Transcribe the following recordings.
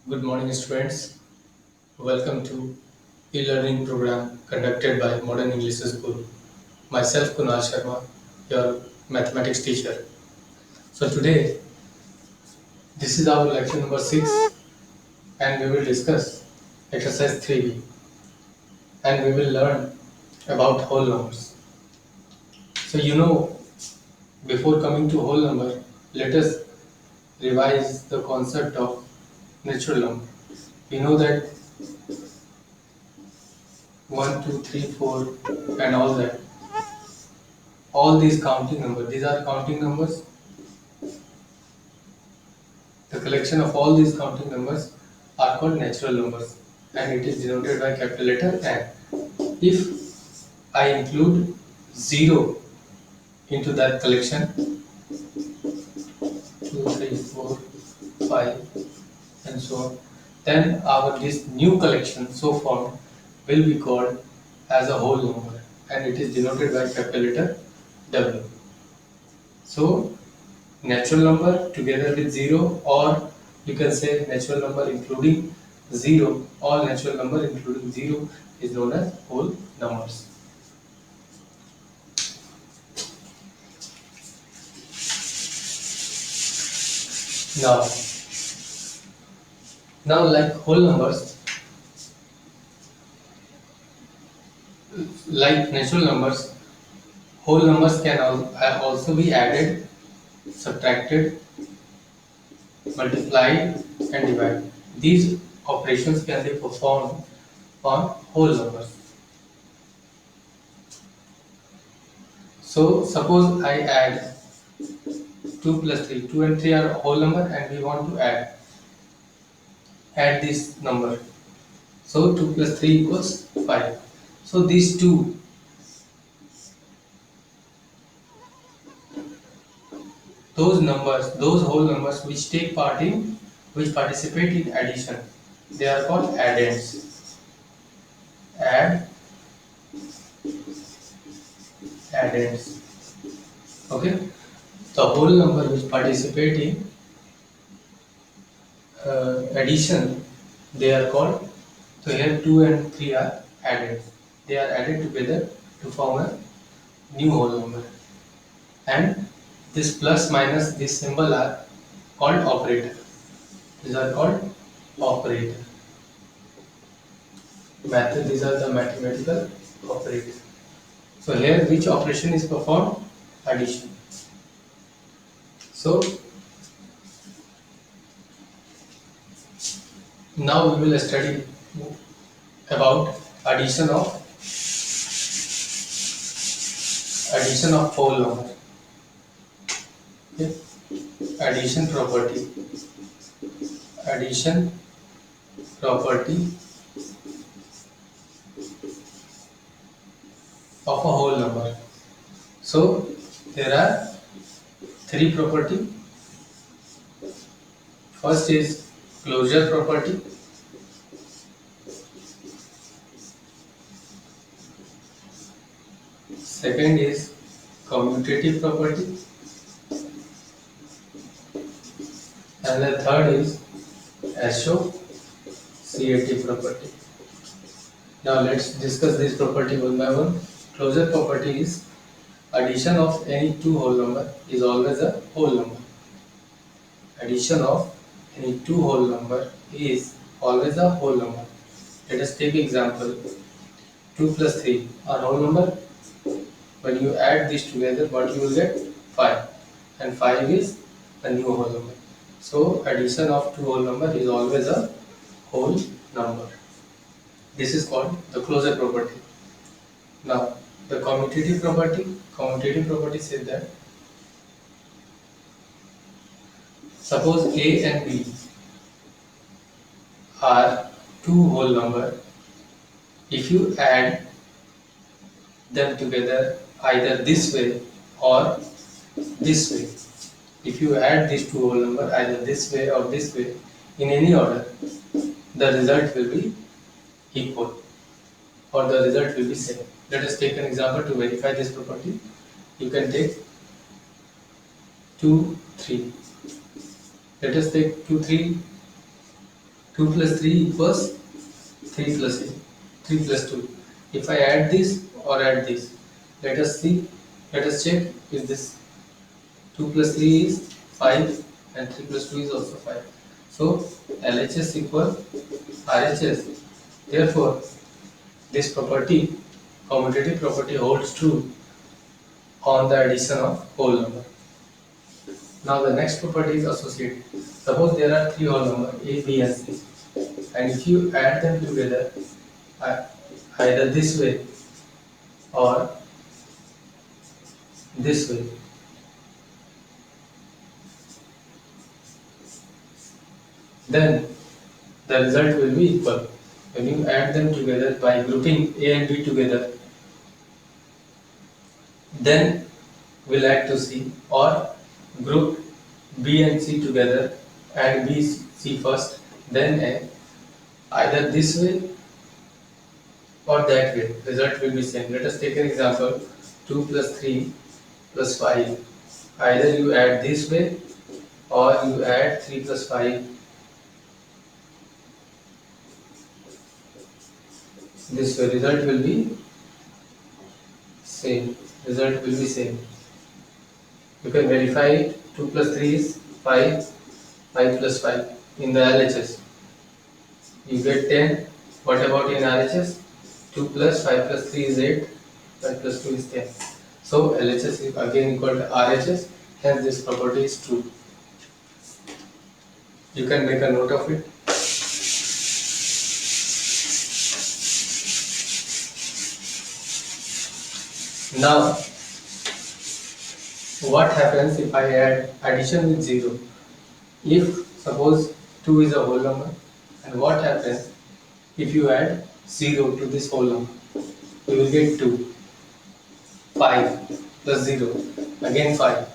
Good morning, students. Welcome to e-learning program conducted by Modern English School. Myself, Kunal Sharma, your mathematics teacher. So today, this is our lecture number 6 and we will discuss exercise 3B and we will learn about whole numbers. So before coming to whole number, let us revise the concept of natural number. We know that 1, 2, 3, 4 and all these counting numbers, these are counting numbers. The collection of all these counting numbers are called natural numbers and it is denoted by capital letter N. If I include 0 into that collection, 2, 3, 4, 5 and so on, then our this new collection so formed will be called as a whole number and it is denoted by capital letter W. So natural number together with 0, or you can say natural number including 0, all natural number including 0 is known as whole numbers. Now, like whole numbers, like natural numbers, whole numbers can also be added, subtracted, multiplied and divided. These operations can be performed on whole numbers. So suppose I add 2 plus 3. 2 and 3 are whole number and we want to add this number. So 2 plus 3 equals 5. So these two, those whole numbers which participate in addition, they are called addends. Addends. Okay. The whole number which participate in addition, they are called. So here 2 and 3 are added. They are added together to form a new whole number. And this plus minus this symbol are called operator. These are called operator. These are the mathematical operators. So here which operation is performed? Addition. So now we will study about addition of whole number. Okay. Addition property of a whole number. So there are three property. First is closure property. Second is commutative property. And the third is associative property. Now let's discuss this property one by one. Closure property is addition of any two whole number is always a whole number. Addition of any two whole number is always a whole number. Let us take example. 2 plus 3 are whole number. When you add this together, what you will get? 5. And 5 is a new whole number. So addition of two whole number is always a whole number. This is called the closure property. Now the commutative property says that suppose A and B are two whole number. If you add them together either this way or this way, if you add these two whole number either this way or this way in any order, the result will be equal or the result will be same. Let us take an example to verify this property. You can take 2, 3. Let us take 2, 3 2 plus 3 equals 3 plus 8, 3 plus 2. If I add this or add this, let us see, let us check is this 2 plus 3 is 5 and 3 plus 2 is also 5. So LHS equal RHS. Therefore, this property, commutative property holds true on the addition of whole number. Now the next property is associative. Suppose there are three whole numbers A, B and C, and if you add them together either this way or this way, then the result will be equal. When you add them together by grouping A and B together, then we'll add to C, or group B and C together and B, C first, then A. Either this way or that way, result will be same. Let us take an example, 2 plus 3 plus 5. Either you add this way or you add 3 plus 5 this way, result will be same. Result will be same. You can verify it. 2 plus 3 is 5, 5 plus 5 in the LHS. You get 10. What about in RHS? 2 plus 5 plus 3 is 8, 5 plus 2 is 10. So LHS is again equal to RHS, hence this property is true. You can make a note of it. Now, what happens if I add addition with 0? If suppose 2 is a whole number, and what happens if you add 0 to this whole number? You will get 2. 5 plus 0, again 5.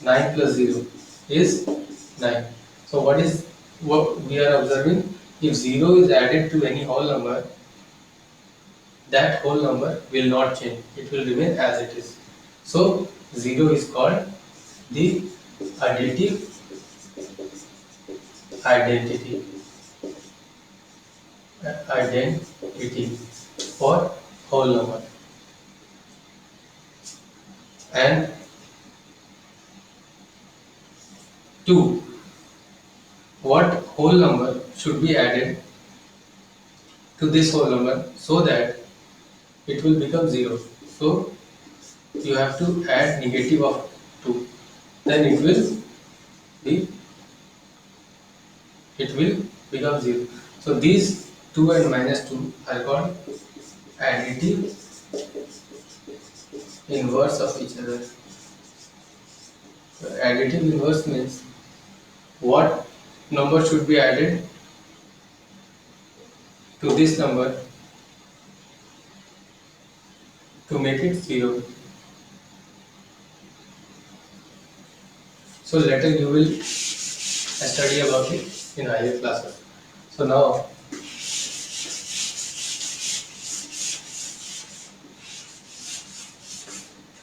9 plus 0 is 9. So what we are observing? If 0 is added to any whole number, that whole number will not change. It will remain as it is. So 0 is called the additive identity for whole number. And 2, what whole number should be added to this whole number so that it will become 0. So you have to add negative of 2, then it will become 0. So these 2 and minus 2 are called additive inverse of each other. Additive inverse means what number should be added to this number to make it 0. So later you will study about it in higher classes. So now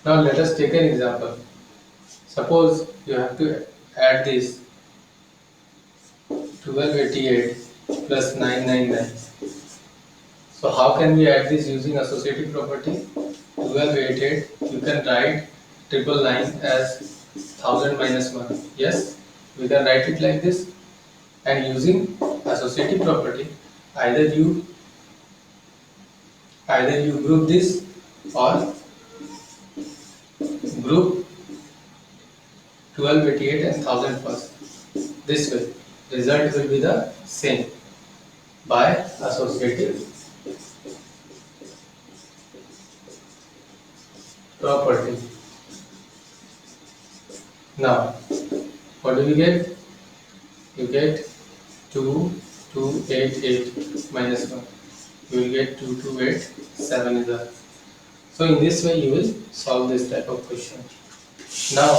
let us take an example. Suppose you have to add this 1288 plus 999. So how can we add this using associative property? 1288, you can write 999 as 1000 minus 1. Yes, we can write it like this. And using associative property, either you group this or group 1288 and 1000 first. This way, result will be the same by associative property. Now, what do we get? You get 2288 minus 1. You will get 2287 is the. So in this way you will solve this type of question. Now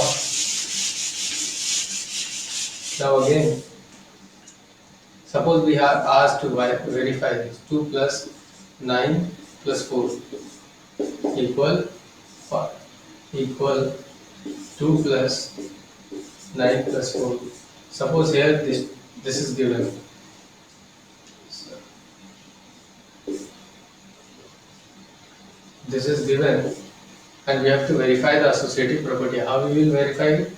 again, suppose we are asked to verify this. 2 plus 9 plus 4 equal 2 plus 9 plus 4. Suppose here this is given. This is given and we have to verify the associative property. How we will verify it?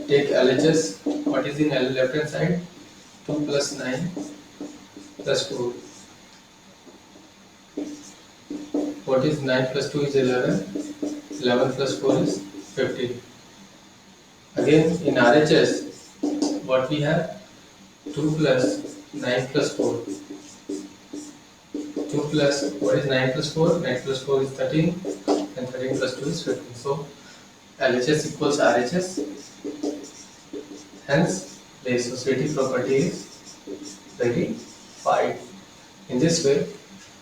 Take LHS, what is in left hand side? 2 plus 9 plus 4. What is 9 plus 2 is 11. 11 plus 4 is 15. Again in RHS, what we have? 2 plus 9 plus 4. 2 plus, what is 9 plus 4? 9 plus 4 is 13 and 13 plus 2 is 15. So LHS equals RHS. Hence the associative property is verified. In this way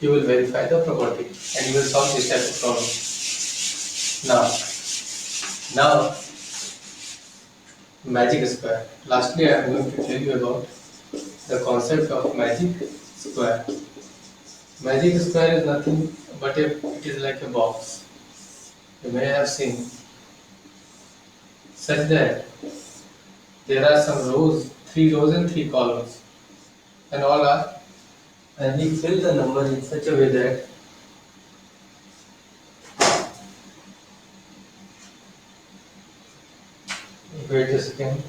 you will verify the property and you will solve this type of problem. Now magic square. Lastly I am going to tell you about the concept of magic square. Magic square is nothing but it is like a box. You may have seen such that there are some rows, 3 rows and 3 columns, and all are, and we fill the number in such a way that wait a second.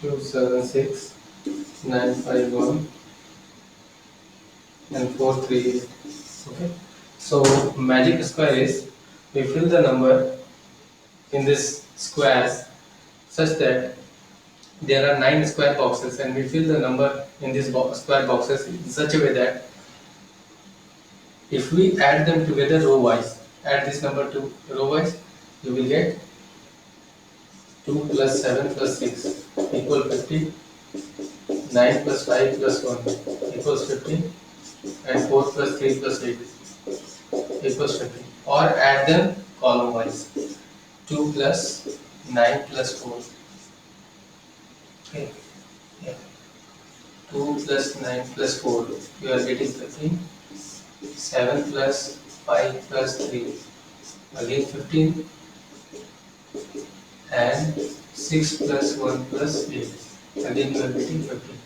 Two, 7, 6, 9, 5, 1 and 4, 3, 8. Okay. So magic square is we fill the number in this squares such that there are 9 square boxes and we fill the number in these square boxes in such a way that if we add them together row wise, add this number to row wise, you will get 2 plus 7 plus 6 equal 50, 9 plus 5 plus 1 equals 15 and 4 plus 3 plus 8 equals 15, or add them column wise, 2 plus 9 plus 4. Okay. Yeah. 2 plus 9 plus 4, you are getting 15. 7 plus 5 plus 3, again 15, and 6 plus 1 plus 8, again you are getting 15.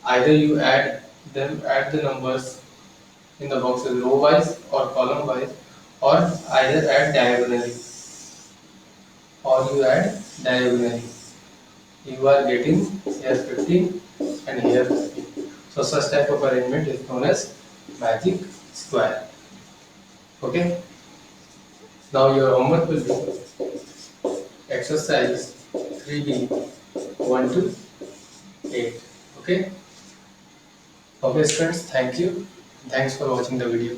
Either you add the numbers in the boxes row wise or column wise, or either add diagonally, you are getting here 15 and here 15. So such type of arrangement is known as magic square. Okay. Now your homework will be exercise 3B 1 to 8. Okay. Okay, friends. Thank you. Thanks for watching the video.